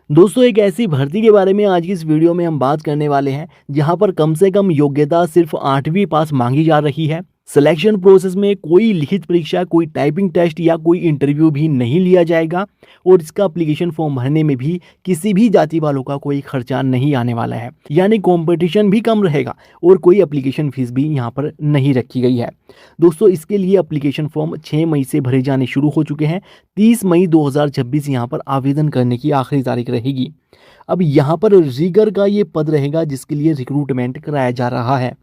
दोस्तों एक ऐसी भर्ती के बारे में आज की इस वीडियो में हम बात करने वाले हैं जहां पर कम से कम योग्यता सिर्फ 8वीं पास मांगी जा रही है। सिलेक्शन प्रोसेस में कोई लिखित परीक्षा, कोई टाइपिंग टेस्ट या कोई इंटरव्यू भी नहीं लिया जाएगा और इसका एप्लीकेशन फॉर्म भरने में भी किसी भी जाति वालों का कोई खर्चा नहीं आने वाला है, यानी कंपटीशन भी कम रहेगा और कोई एप्लीकेशन फीस भी यहाँ पर नहीं रखी गई है। दोस्तों इसके लिए एप्लीकेशन फॉर्म 6 मई से भरे जाने शुरू हो चुके हैं। 30 मई 2026 यहाँ पर आवेदन करने की आखिरी तारीख रहेगी। अब यहाँ पर रीगर का ये पद रहेगा जिसके लिए रिक्रूटमेंट कराया जा रहा है।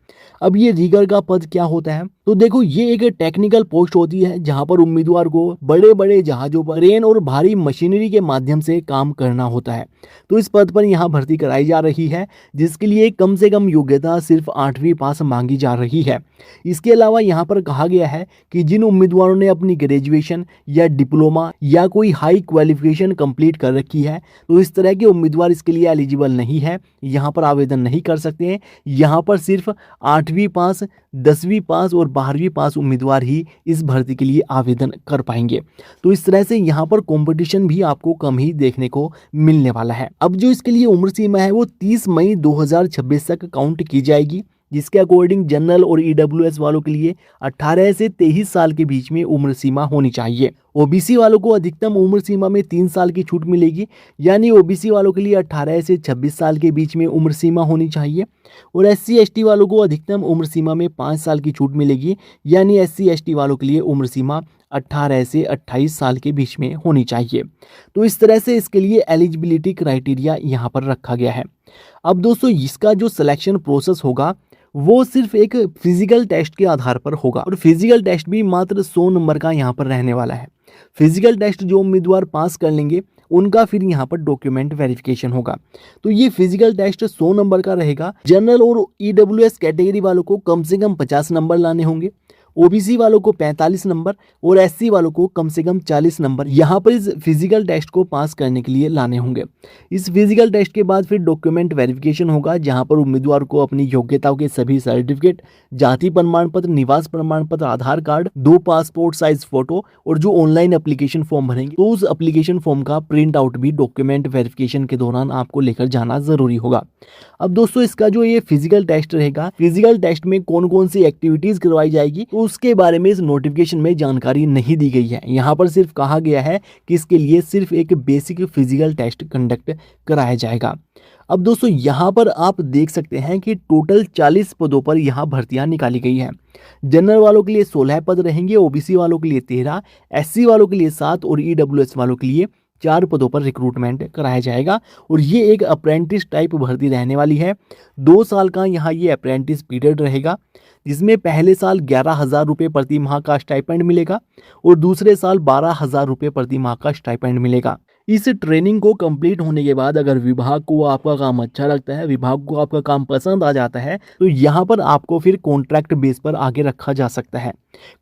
अब ये रीगर का पद क्या होता है, तो देखो ये एक टेक्निकल पोस्ट होती है जहाँ पर उम्मीदवार को बड़े बड़े जहाजों पर क्रेन और भारी मशीनरी के माध्यम से काम करना होता है। तो इस पद पर यहाँ भर्ती कराई जा रही है जिसके लिए कम से कम योग्यता सिर्फ 8वीं पास मांगी जा रही है। इसके अलावा यहाँ पर कहा गया है कि जिन उम्मीदवारों ने अपनी ग्रेजुएशन या डिप्लोमा या कोई हाई क्वालिफिकेशन कंप्लीट कर रखी है तो इस तरह के उम्मीदवार इसके लिए एलिजिबल नहीं है, यहाँ पर आवेदन नहीं कर सकते हैं। यहाँ पर सिर्फ 8वीं पास, 10वीं पास और 12वीं पास उम्मीदवार ही इस भर्ती के लिए आवेदन कर पाएंगे। तो इस तरह से यहाँ पर कंपटीशन भी आपको कम ही देखने को मिलने वाला है। अब जो इसके लिए उम्र सीमा है वो 30 मई 2026 तक काउंट की जाएगी, जिसके अकॉर्डिंग जनरल और ईडब्ल्यूएस वालों के लिए 18 से 23 साल के बीच में उम्र सीमा होनी चाहिए। ओबीसी वालों को अधिकतम उम्र सीमा में 3 साल की छूट मिलेगी, यानी ओबीसी वालों के लिए 18 से 26 साल के बीच में उम्र सीमा होनी चाहिए। और एससी एसटी वालों को अधिकतम उम्र सीमा में 5 साल की छूट मिलेगी, यानी एससी एसटी वालों के लिए उम्र सीमा 18 से 28 साल के बीच में होनी चाहिए। तो इस तरह से इसके लिए एलिजिबिलिटी क्राइटेरिया यहाँ पर रखा गया है। अब दोस्तों इसका जो सिलेक्शन प्रोसेस होगा वो सिर्फ एक फिजिकल टेस्ट के आधार पर होगा और फिजिकल टेस्ट भी मात्र 100 नंबर का यहाँ पर रहने वाला है। फिजिकल टेस्ट जो उम्मीदवार पास कर लेंगे उनका फिर यहाँ पर डॉक्यूमेंट वेरिफिकेशन होगा। तो ये फिजिकल टेस्ट 100 नंबर का रहेगा। जनरल और ईडब्ल्यूएस कैटेगरी वालों को कम से कम 50 नंबर लाने होंगे, ओबीसी वालों को 45 नंबर और एससी वालों को कम से कम 40 नंबर यहाँ पर इस फिजिकल टेस्ट को पास करने के लिए लाने होंगे। इस फिजिकल टेस्ट के बाद फिर डॉक्यूमेंट वेरिफिकेशन होगा जहाँ पर उम्मीदवार को अपनी योग्यताओं के सभी सर्टिफिकेट, जाति प्रमाण पत्र, निवास प्रमाण पत्र, आधार कार्ड, 2 पासपोर्ट साइज फोटो और जो ऑनलाइन एप्लीकेशन फॉर्म भरेंगे तो उस एप्लीकेशन फॉर्म का प्रिंट आउट भी डॉक्यूमेंट वेरिफिकेशन के दौरान आपको लेकर जाना जरूरी होगा। अब दोस्तों इसका जो ये फिजिकल टेस्ट रहेगा, फिजिकल टेस्ट में कौन कौन सी एक्टिविटीज करवाई जाएगी तो उसके बारे में इस नोटिफिकेशन में जानकारी नहीं दी गई है। यहाँ पर सिर्फ कहा गया है कि इसके लिए सिर्फ एक बेसिक फिजिकल टेस्ट कंडक्ट कराया जाएगा। अब दोस्तों यहाँ पर आप देख सकते हैं कि टोटल 40 पदों पर यहाँ भर्तियां निकाली गई हैं। जनरल वालों के लिए 16 पद रहेंगे, ओबीसी वालों के लिए 13, एससी वालों के लिए 7 और ईडब्ल्यूएस वालों के लिए 4 पदों पर रिक्रूटमेंट कराया जाएगा। और ये एक अप्रेंटिस टाइप भर्ती रहने वाली है। 2 साल का यहाँ ये अप्रेंटिस पीरियड रहेगा जिसमें पहले साल 11,000 रुपये प्रति माह का स्टाइपेंड मिलेगा और दूसरे साल 12,000 रुपये प्रति माह का स्टाइपेंड मिलेगा। इस ट्रेनिंग को कंप्लीट होने के बाद अगर विभाग को आपका काम अच्छा लगता है, विभाग को आपका काम पसंद आ जाता है तो यहाँ पर आपको फिर कॉन्ट्रैक्ट बेस पर आगे रखा जा सकता है।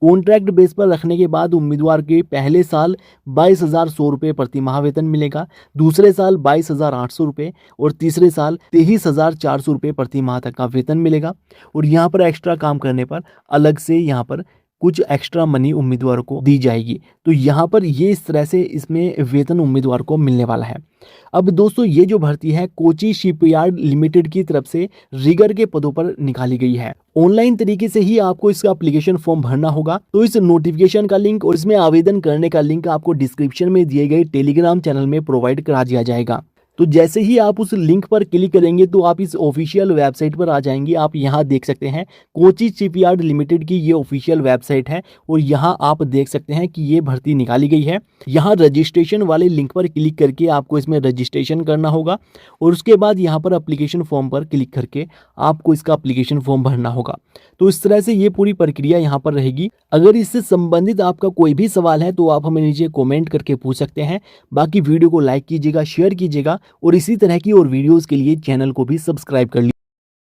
कॉन्ट्रैक्ट बेस पर रखने के बाद उम्मीदवार के पहले साल 22,100 रुपये प्रति माह वेतन मिलेगा, दूसरे साल 22,800 रुपये और तीसरे साल 23,400 रुपये प्रति माह तक का वेतन मिलेगा। और यहाँ पर एक्स्ट्रा काम करने पर अलग से यहाँ पर कुछ एक्स्ट्रा मनी उम्मीदवारों को दी जाएगी। तो यहाँ पर ये इस तरह से इसमें वेतन उम्मीदवार को मिलने वाला है। अब दोस्तों ये जो भर्ती है कोची शिपयार्ड लिमिटेड की तरफ से रीगर के पदों पर निकाली गई है। ऑनलाइन तरीके से ही आपको इसका एप्लीकेशन फॉर्म भरना होगा। तो इस नोटिफिकेशन का लिंक और इसमें आवेदन करने का लिंक आपको डिस्क्रिप्शन में दिए गए टेलीग्राम चैनल में प्रोवाइड करा दिया जाएगा। तो जैसे ही आप उस लिंक पर क्लिक करेंगे तो आप इस ऑफिशियल वेबसाइट पर आ जाएंगे। आप यहाँ देख सकते हैं कोची शिपयार्ड लिमिटेड की ये ऑफिशियल वेबसाइट है और यहाँ आप देख सकते हैं कि ये भर्ती निकाली गई है। यहाँ रजिस्ट्रेशन वाले लिंक पर क्लिक करके आपको इसमें रजिस्ट्रेशन करना होगा और उसके बाद यहाँ पर एप्लीकेशन फॉर्म पर क्लिक करके आपको इसका एप्लीकेशन फॉर्म भरना होगा। तो इस तरह से ये पूरी प्रक्रिया यहाँ पर रहेगी। अगर इससे संबंधित आपका कोई भी सवाल है तो आप हमें नीचे कमेंट करके पूछ सकते हैं। बाकी वीडियो को लाइक कीजिएगा, शेयर कीजिएगा और इसी तरह की और वीडियोस के लिए चैनल को भी सब्सक्राइब कर लीजिए।